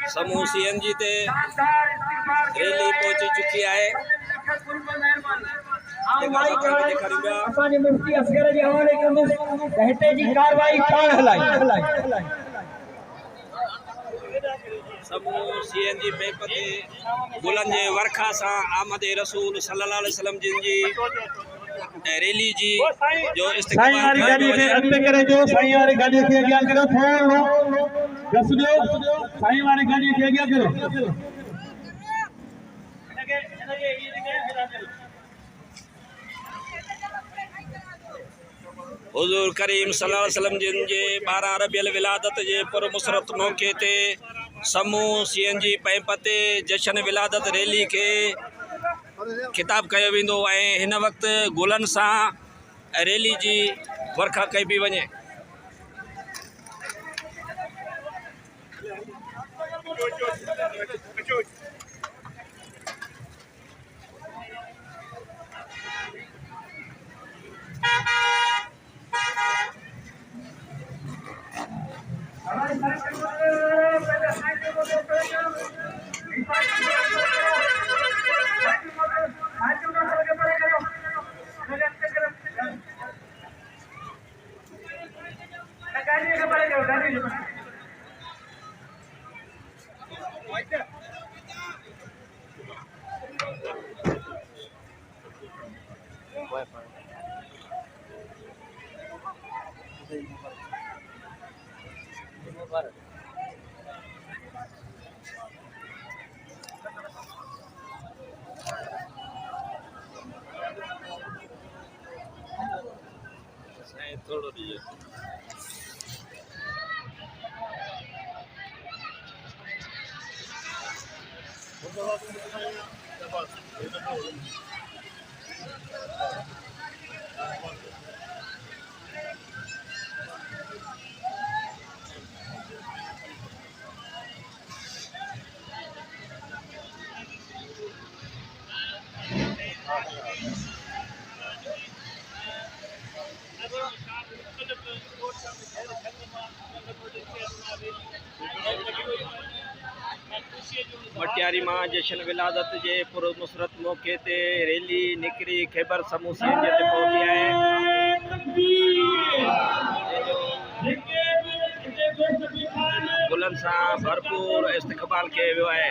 समूह CNG ते rally पहुंची चुकी है। मुफ्ती असगर जे हवाले कंदुसि हिते जी कार्रवाई पाण हलाई। समूह CNG पैप ते गुलन जे वरखा सां आमद रसूल सल्लल्लाहु अलैहि वसल्लम जिन जी रैली जी जो साईं वारी गाड़ी खे अॻिते करे जो, साईं वारी गाड़ी खे अॻियां करो, थोरो घस ॾियो, साईं वारी गाड़ी खे अॻियां करो। हुजूर करीम सल्लल्लाहु अलैहि वसल्लम जिन जे 12 रबियुल विलादत जे पुरमुसरत मौके ते समूह CNG पैप ते जशन विलादत रैली के खिताब कयो वेंदो ऐं हिन वक़्तु गुलन सां रैली जी वरखा कई पई वञे। थोड़ो दीजिए। मटियारी मां जशन विलादत जे पुरमुसरत मौके ते रैली निकरी खैबर समूह CNG ते पहुंची है। गुलन सां भरपूर इस्तक़बाल किया वियो है।